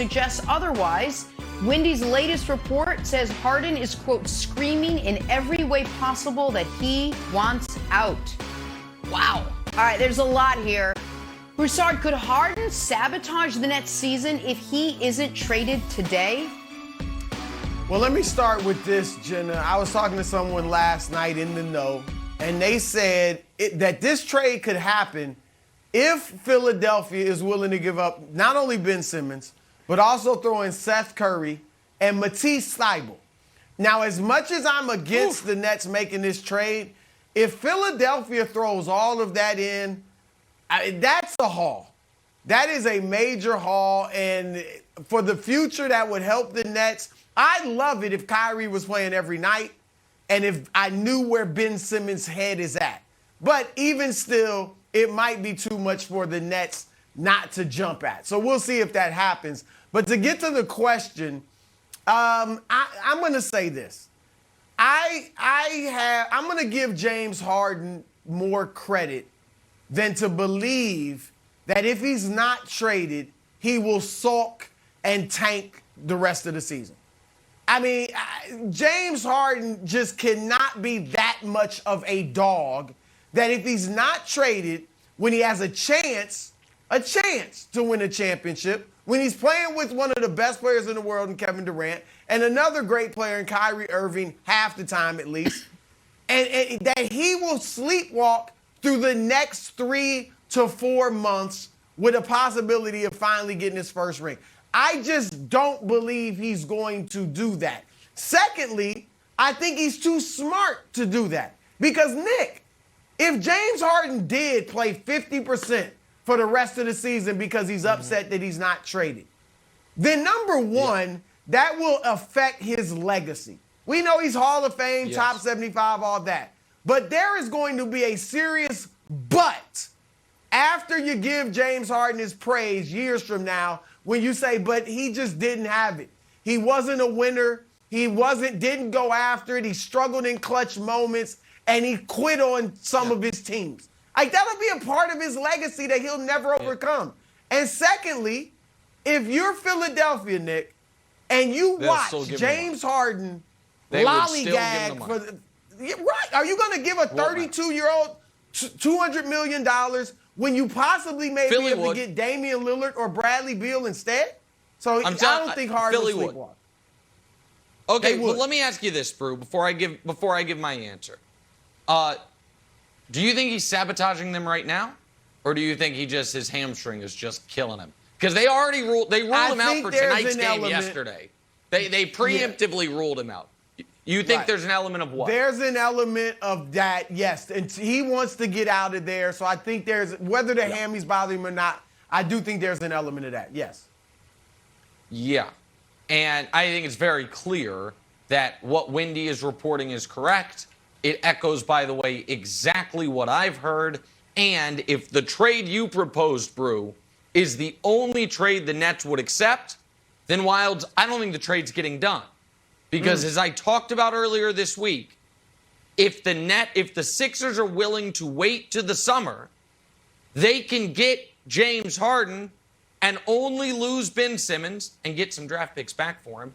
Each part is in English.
suggests otherwise. Wendy's latest report says Harden is, quote, screaming in every way possible that he wants out. Wow. All right, there's a lot here. Broussard, could Harden sabotage the Nets season if he isn't traded today? Well, let me start with this, Jenna. I was talking to someone last night in the know, and they said that this trade could happen if Philadelphia is willing to give up not only Ben Simmons, but also throw in Seth Curry and Matisse Thybulle. Now, as much as I'm against the Nets making this trade, if Philadelphia throws all of that in, that's a haul. That is a major haul, and for the future, that would help the Nets. I'd love it if Kyrie was playing every night and if I knew where Ben Simmons' head is at. But even still, it might be too much for the Nets not to jump at. So we'll see if that happens. But to get to the question, I'm going to say this. I'm going to give James Harden more credit than to believe that if he's not traded, he will sulk and tank the rest of the season. I mean, James Harden just cannot be that much of a dog that if he's not traded, when he has a chance to win a championship, when he's playing with one of the best players in the world in Kevin Durant and another great player in Kyrie Irving, half the time at least, and that he will sleepwalk through the next 3 to 4 months with a possibility of finally getting his first ring. I just don't believe he's going to do that. Secondly, I think he's too smart to do that. Because, Nick, if James Harden did play 50% for the rest of the season because he's upset that he's not traded, then number one, that will affect his legacy. We know he's Hall of Fame, top 75, all that. But there is going to be a serious but after you give James Harden his praise years from now when you say, but he just didn't have it. He wasn't a winner. He didn't go after it. He struggled in clutch moments, and he quit on some of his teams. Like, that'll be a part of his legacy that he'll never overcome. And secondly, if you're Philadelphia, Nick, and you watch James Harden lollygag for the right, are you going to give a 32-year-old $200 million when you possibly may be able to get Damian Lillard or Bradley Beal instead? So I don't think Harden will sleepwalk. Okay, well, let me ask you this, Brew, before I give my answer. Do you think he's sabotaging them right now, or do you think his hamstring is just killing him? Because they already ruled him out for tonight's game yesterday. They preemptively ruled him out. You think there's an element of what? There's an element of that, yes. And he wants to get out of there. So I think whether the hammy's bothering him or not, I do think there's an element of that, yes. Yeah. And I think it's very clear that what Wendy is reporting is correct. It echoes, by the way, exactly what I've heard. And if the trade you proposed, Brew, is the only trade the Nets would accept, then Wilds, I don't think the trade's getting done. Because as I talked about earlier this week, if the Sixers are willing to wait to the summer, they can get James Harden and only lose Ben Simmons and get some draft picks back for him,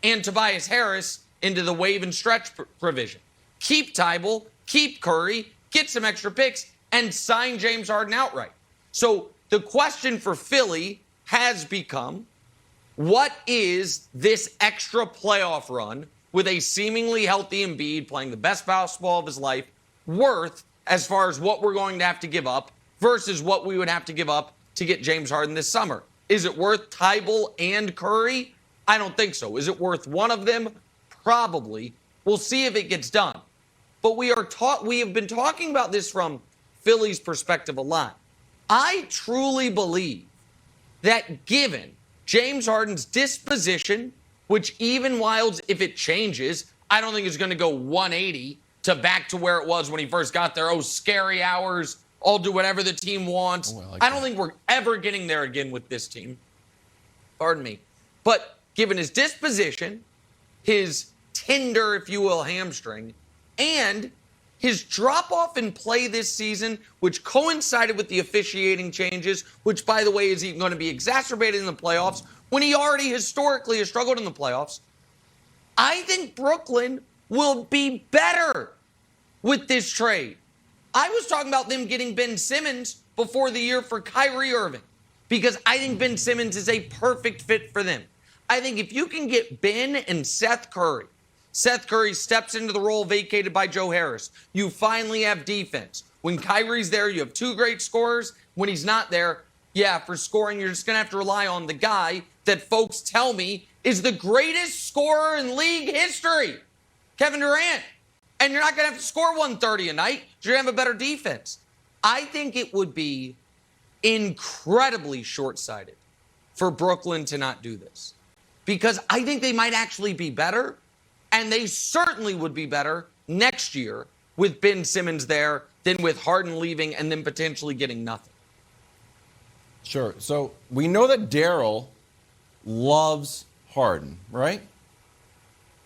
and Tobias Harris into the waive and stretch provision. Keep Thybulle, keep Curry, get some extra picks, and sign James Harden outright. So the question for Philly has become, what is this extra playoff run with a seemingly healthy Embiid playing the best basketball of his life worth as far as what we're going to have to give up versus what we would have to give up to get James Harden this summer? Is it worth Thybulle and Curry? I don't think so. Is it worth one of them? Probably. We'll see if it gets done. But we have been talking about this from Philly's perspective a lot. I truly believe that given James Harden's disposition, which even Wilds, if it changes, I don't think it's going to go 180 to back to where it was when he first got there. Oh, scary hours. I'll do whatever the team wants. I don't think we're ever getting there again with this team. Pardon me. But given his disposition, his tender, if you will, hamstring, and his drop-off in play this season, which coincided with the officiating changes, which, by the way, is even going to be exacerbated in the playoffs when he already historically has struggled in the playoffs. I think Brooklyn will be better with this trade. I was talking about them getting Ben Simmons before the year for Kyrie Irving because I think Ben Simmons is a perfect fit for them. I think if you can get Ben and Seth Curry steps into the role vacated by Joe Harris. You finally have defense. When Kyrie's there, you have two great scorers. When he's not there, for scoring, you're just going to have to rely on the guy that folks tell me is the greatest scorer in league history, Kevin Durant. And you're not going to have to score 130 a night. You're going to have a better defense. I think it would be incredibly short-sighted for Brooklyn to not do this because I think they might actually be better, and they certainly would be better next year with Ben Simmons there than with Harden leaving and then potentially getting nothing. Sure. So we know that Daryl loves Harden, right?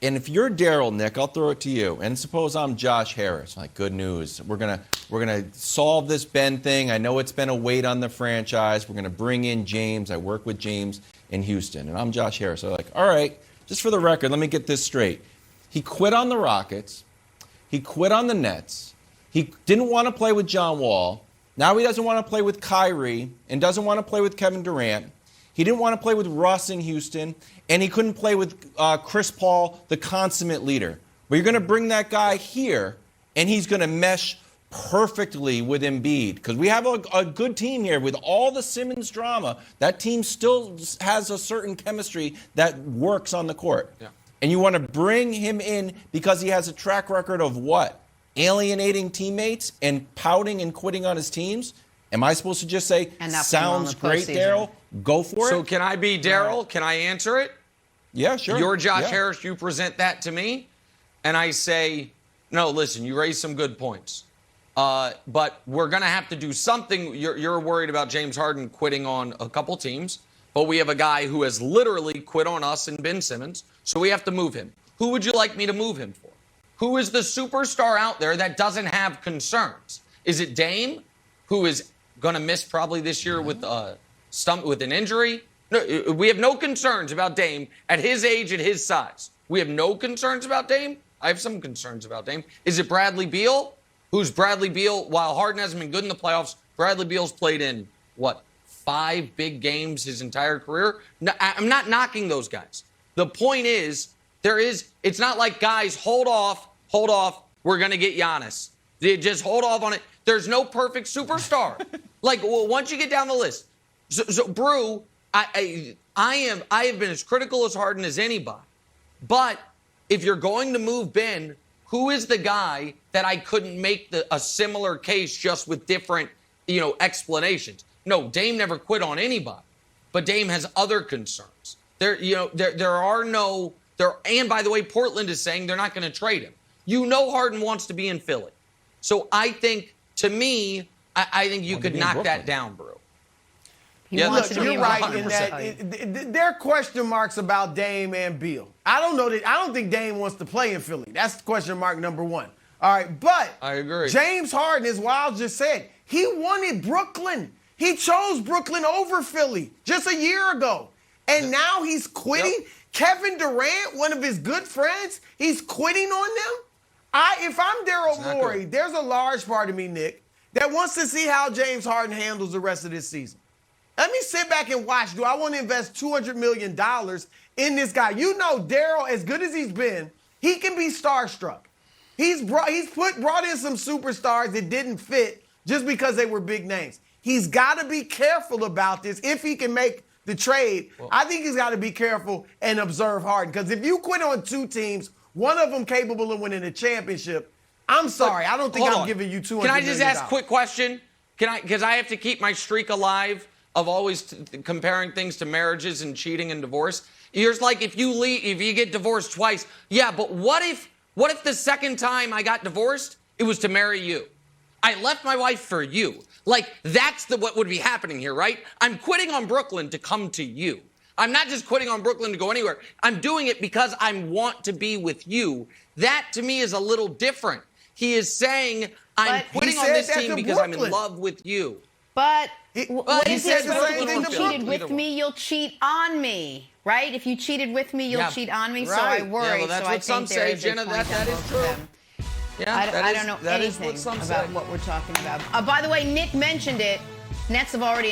And if you're Daryl, Nick, I'll throw it to you. And suppose I'm Josh Harris. Like, good news. We're gonna solve this Ben thing. I know it's been a weight on the franchise. We're gonna bring in James. I work with James in Houston, and I'm Josh Harris. So like, all right, just for the record, let me get this straight. He quit on the Rockets. He quit on the Nets. He didn't want to play with John Wall. Now he doesn't want to play with Kyrie and doesn't want to play with Kevin Durant. He didn't want to play with Russ in Houston, and he couldn't play with Chris Paul, the consummate leader. But you're going to bring that guy here, and he's going to mesh perfectly with Embiid because we have a good team here with all the Simmons drama. That team still has a certain chemistry that works on the court. Yeah. And you want to bring him in because he has a track record of what? Alienating teammates and pouting and quitting on his teams? Am I supposed to just say, sounds great, Daryl? Go for it? So can I be Daryl? Can I answer it? Yeah, sure. You're Josh Harris. You present that to me. And I say, no, listen, you raised some good points. But we're going to have to do something. You're worried about James Harden quitting on a couple teams. But we have a guy who has literally quit on us and Ben Simmons. So we have to move him. Who would you like me to move him for? Who is the superstar out there that doesn't have concerns? Is it Dame, who is going to miss probably this year with an injury? No, we have no concerns about Dame at his age, at his size. We have no concerns about Dame. I have some concerns about Dame. Is it Bradley Beal? Who's Bradley Beal? While Harden hasn't been good in the playoffs, Bradley Beal's played in, 5 big games his entire career? No, I'm not knocking those guys. The point is, it's not like, guys, hold off, we're going to get Giannis. Just hold off on it. There's no perfect superstar. Once you get down the list. So Brew, I have been as critical as Harden as anybody. But if you're going to move Ben, who is the guy that I couldn't make a similar case just with different, explanations? No, Dame never quit on anybody. But Dame has other concerns. And by the way, Portland is saying they're not going to trade him. Harden wants to be in Philly. So I think, to me, I think you could knock that down, bro. Look, you're right in that there are question marks about Dame and Beal. I don't think Dame wants to play in Philly. That's question mark number one. All right, but I agree. James Harden, as Wiles just said, he wanted Brooklyn. He chose Brooklyn over Philly just a year ago. And now he's quitting. Yep. Kevin Durant, one of his good friends, he's quitting on them. If I'm Daryl Morey, there's a large part of me, Nick, that wants to see how James Harden handles the rest of this season. Let me sit back and watch. Do I want to invest $200 million in this guy? Daryl, as good as he's been, he can be starstruck. He's brought in some superstars that didn't fit just because they were big names. He's got to be careful about this if he can make the trade. Well, I think he's got to be careful and observe Harden. Because if you quit on 2 teams, one of them capable of winning a championship, I'm sorry. I don't think I'm giving you $200 million. Can I just ask a quick question? Because I have to keep my streak alive of always comparing things to marriages and cheating and divorce. Here's like if you get divorced twice. Yeah, but what if the second time I got divorced, it was to marry you? I left my wife for you. That's what would be happening here, right? I'm quitting on Brooklyn to come to you. I'm not just quitting on Brooklyn to go anywhere. I'm doing it because I want to be with you. That, to me, is a little different. He is saying, I'm quitting on this team because I'm in love with you. But What he is said it? the same If thing you to cheated Brooklyn. with me, you'll cheat on me, right? If you cheated with me, you'll Yeah. cheat on me. So Right. I Yeah, worry. well, that's so I what some think there say, is a Jenna. point That on is both of true. them. Yeah, I don't know that is anything what some about say. what we're talking about. By the way, Nick mentioned it. Nets have already announced